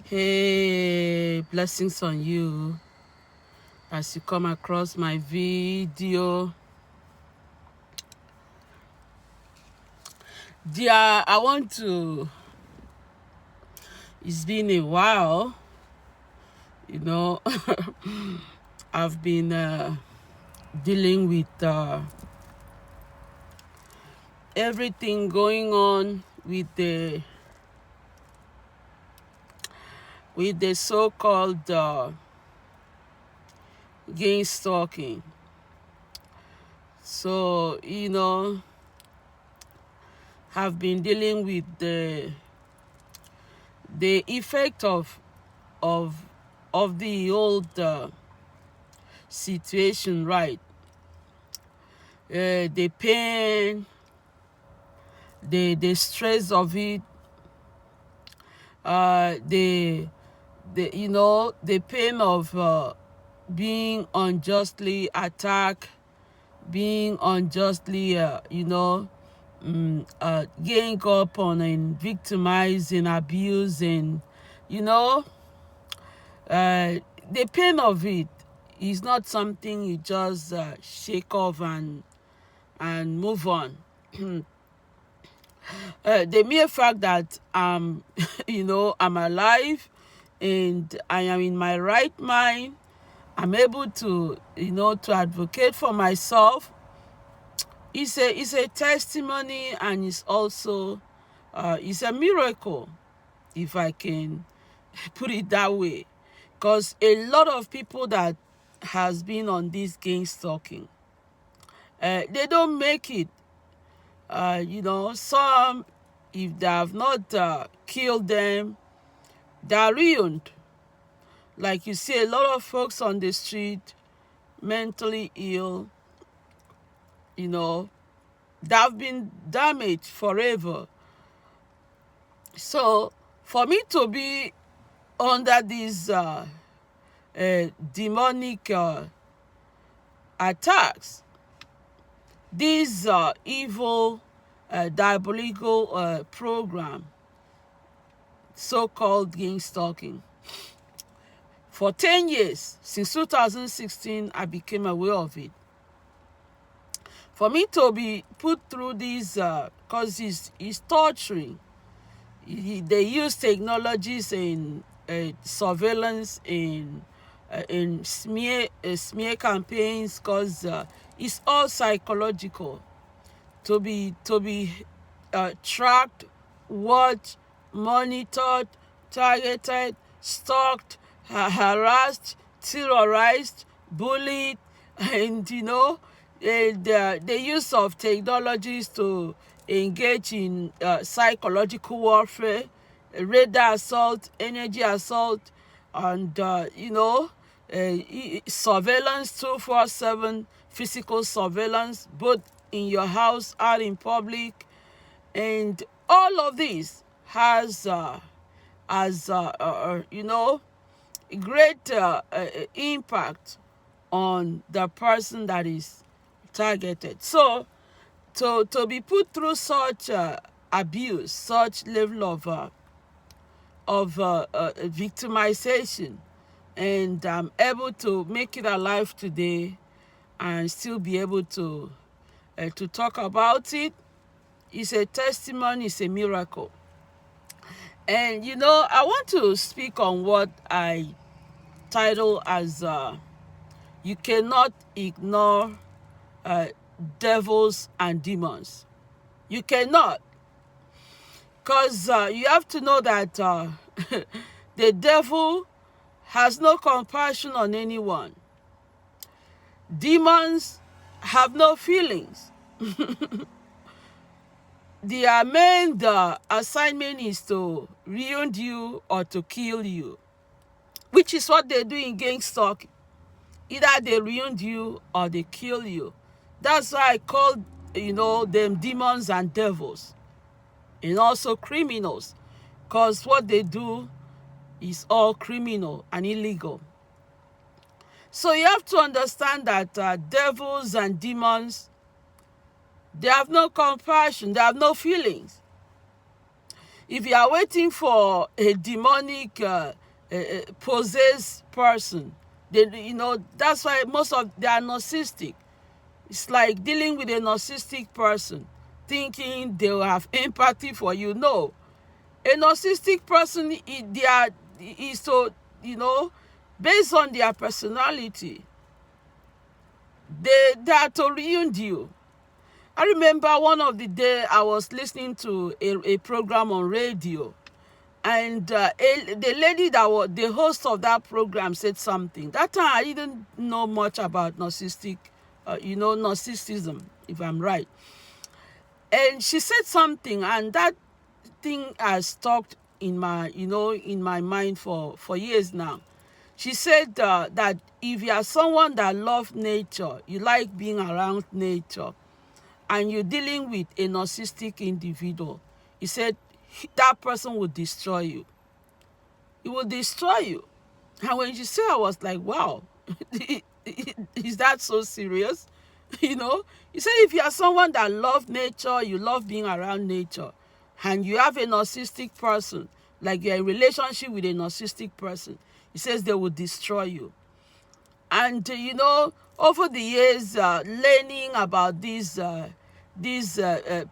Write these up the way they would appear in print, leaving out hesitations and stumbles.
Hey, blessings on you as you come across my video. Dear, it's been a while, you know, I've been dealing with everything going on with the so-called gang stalking. So, have been dealing with the effect of the old situation, right? The pain, the stress of it, the pain of being unjustly attacked, being unjustly gang up on and victimized and abused, and the pain of it is not something you just shake off and move on. The mere fact that I'm alive and I am in my right mind, I'm able to to advocate for myself. It's a testimony, and it's also it's a miracle, if I can put it that way, because a lot of people that has been on this gang stalking, they don't make it. Some, if they have not killed them, they're ruined. Like you see a lot of folks on the street, mentally ill, they've been damaged forever. So for me to be under these demonic attacks, this evil diabolical program, so-called gang stalking, for 10 years, since 2016, I became aware of it. For me to be put through this, because it's torturing. They use technologies in surveillance, in smear campaigns, because it's all psychological. To be tracked, watched, monitored, targeted, stalked, harassed, terrorized, bullied, and the use of technologies to engage in psychological warfare, radar assault, energy assault, and surveillance 24/7, physical surveillance, both in your house, out in public, and all of this has great impact on the person that is targeted. So to be put through such abuse, such level of victimization, and I'm able to make it alive today and still be able to talk about it, is a testimony, it's a miracle. And I want to speak on what I title as you cannot ignore devils and demons. You cannot, because you have to know that the devil has no compassion on anyone. Demons have no feelings. Their main assignment is to ruin you or to kill you, which is what they do in gang stalking. Either they ruin you or they kill you. That's why I call them demons and devils, and also criminals, because what they do is all criminal and illegal. So you have to understand that devils and demons, they have no compassion, they have no feelings. If you are waiting for a demonic possessed person, that's why most of they are narcissistic. It's like dealing with a narcissistic person, thinking they will have empathy for you. No, a narcissistic person, is so, based on their personality, they are to ruin you. I remember one of the day I was listening to a program on radio, and the lady that was the host of that program said something. That time I didn't know much about narcissism, if I'm right. And she said something, and that thing has stuck in my mind for years now. She said that if you are someone that loves nature, you like being around nature, and you're dealing with a narcissistic individual, he said that person will destroy you. He will destroy you. And when she said, I was like, wow, is that so serious? He said if you are someone that loves nature, you love being around nature, and you have a narcissistic person, like you're in a relationship with a narcissistic person, he says they will destroy you. And over the years, learning about this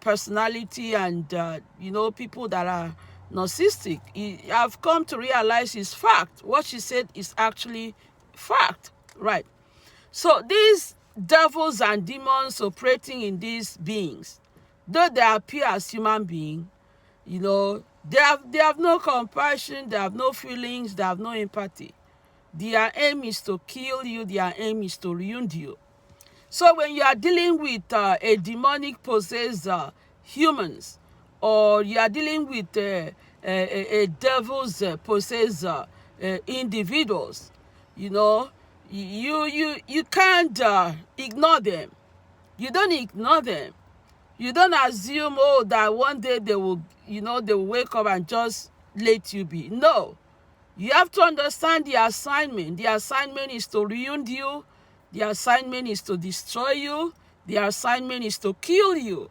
personality and people that are narcissistic, I've come to realize is fact. What she said is actually fact, right? So these devils and demons operating in these beings, though they appear as human beings, they have no compassion, they have no feelings, they have no empathy. Their aim is to kill you, their aim is to ruin you. So when you are dealing with a demonic possessed humans, or you are dealing with a devil's possessed individuals, you can't ignore them. You don't ignore them. You don't assume, that one day they will wake up and just let you be. No. You have to understand the assignment. The assignment is to ruin you. The assignment is to destroy you. The assignment is to kill you.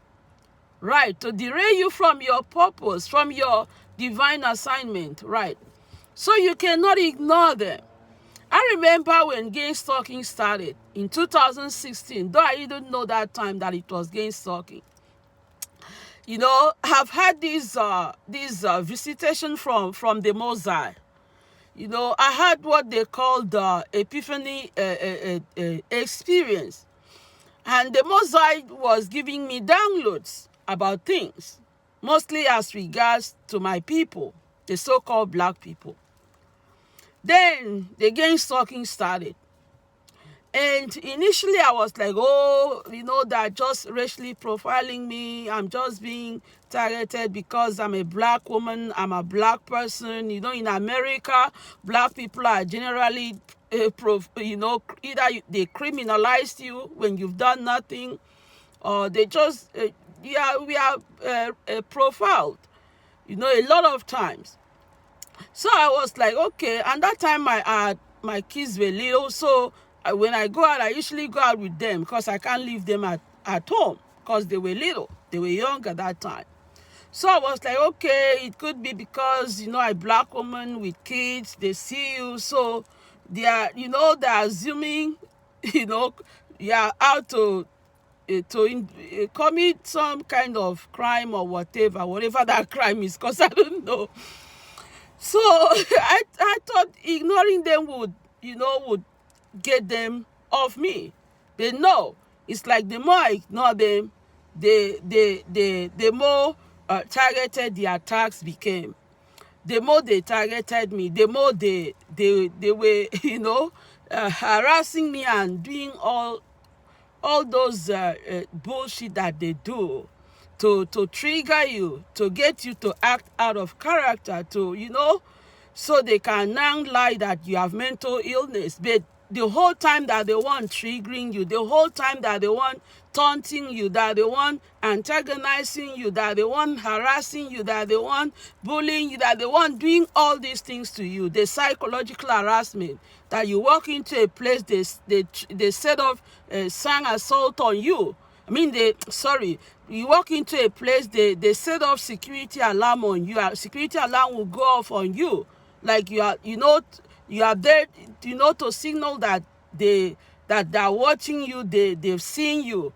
Right? To derail you from your purpose, from your divine assignment. Right? So you cannot ignore them. I remember when gang stalking started in 2016, though I didn't know that time that it was gang stalking. I've had this visitation from the Mosai. I had what they call the epiphany experience. And the Mosai was giving me downloads about things, mostly as regards to my people, the so-called black people. Then the gang stalking started. And initially I was like, they're just racially profiling me. I'm just being targeted because I'm a black woman. I'm a black person. In America, black people are generally, either they criminalize you when you've done nothing, or they just, we are profiled, a lot of times. So I was like, okay. And that time my kids were little, so when I go out, I usually go out with them because I can't leave them at home because they were little. They were young at that time. So I was like, okay, it could be because, a black woman with kids, they see you. So they are, they're assuming, you're out to commit some kind of crime or whatever that crime is, because I don't know. So I thought ignoring them would get them off me. They know. It's like the more I ignore them, the more targeted the attacks became. The more they targeted me, the more they were, harassing me and doing all those bullshit that they do to trigger you, to get you to act out of character, so they can now lie that you have mental illness. But the whole time that they want triggering you, the whole time that they want taunting you, that they want antagonizing you, that they want harassing you, that they want bullying you, that they want doing all these things to you, the psychological harassment, that you walk into a place, they set off sang assault on you. you walk into a place, they set off security alarm on you. Security alarm will go off on you, like you are there, to signal that they're watching you, they've seen you.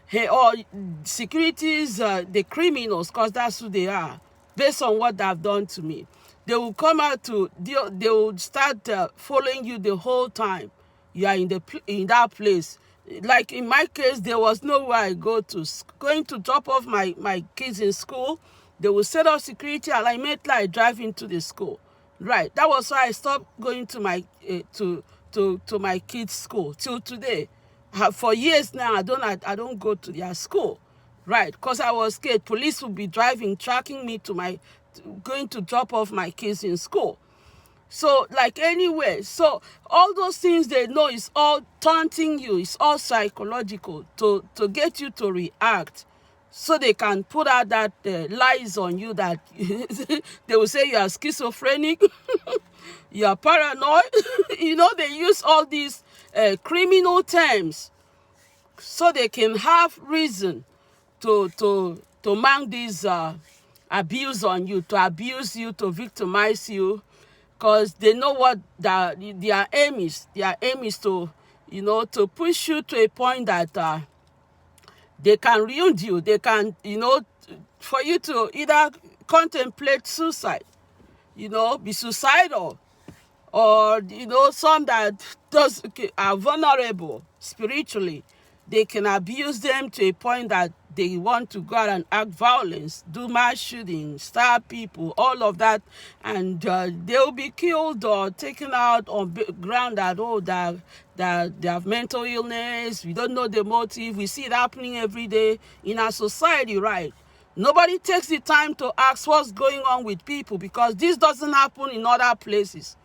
Hey, or securities, the criminals, because that's who they are, based on what they've done to me. They will come out they will start following you the whole time you are in that place. Like in my case, there was nowhere I going to drop off my kids in school. They will set up security and I made like drive into the school. Right. That was why I stopped going to my to my kids' school till today. For years now, I don't go to their school, right? Because I was scared. Police would be tracking me going to drop off my kids in school. So, like, anyway, so all those things they know is all taunting you. It's all psychological to get you to react, so they can put out that lies on you that they will say you are schizophrenic, you are paranoid. They use all these criminal terms so they can have reason to mount this abuse on you, to abuse you, to victimize you, because they know what their aim is. Their aim is to push you to a point that they can ruin you. They can, for you to either contemplate suicide, be suicidal, or, some that are vulnerable spiritually. They can abuse them to a point that they want to go out and act violence, do mass shooting, stab people, all of that, and they'll be killed or taken out on ground that they have mental illness. We don't know the motive. We see it happening every day in our society, right? Nobody takes the time to ask what's going on with people, because this doesn't happen in other places.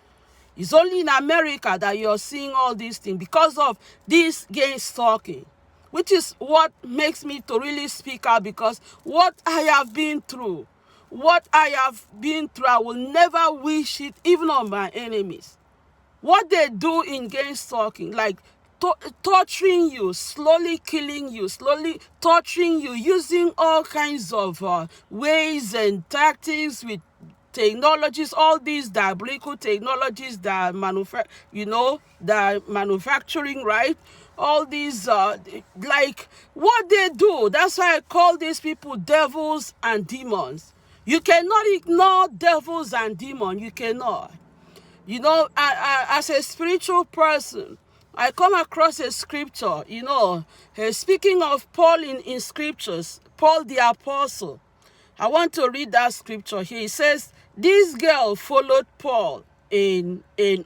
It's only in America that you're seeing all these things because of this gang stalking, which is what makes me to really speak out, because what I have been through, I will never wish it even on my enemies. What they do in gang stalking, like torturing you, slowly killing you, slowly torturing you, using all kinds of ways and tactics with technologies, all these diabolical technologies that manufacturing, right? All these, like what they do. That's why I call these people devils and demons. You cannot ignore devils and demons. You cannot. As a spiritual person, I come across a scripture, speaking of Paul in scriptures, Paul the apostle. I want to read that scripture here. It says, this girl followed Paul in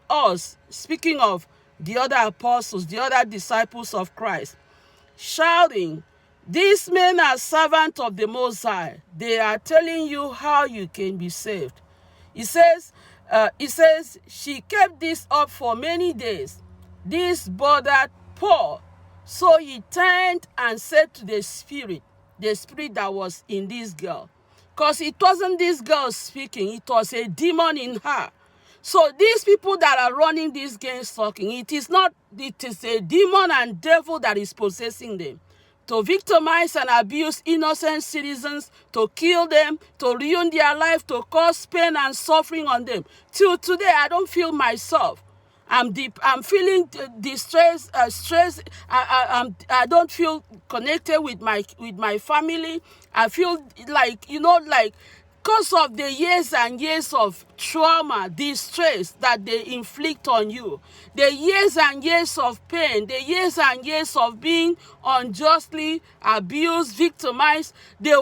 us, speaking of the other apostles, the other disciples of Christ, shouting, these men are servants of the Most High. They are telling you how you can be saved. It says, she kept this up for many days. This bothered Paul. So he turned and said to the spirit that was in this girl, because it wasn't this girl speaking, it was a demon in her. So these people that are running this gang stalking, it is a demon and devil that is possessing them to victimize and abuse innocent citizens, to kill them, to ruin their life, to cause pain and suffering on them. Till today, I don't feel myself. I'm feeling distress, stress. I don't feel connected with my family. I feel like, because of the years and years of trauma, distress that they inflict on you, the years and years of pain, the years and years of being unjustly abused, victimized, they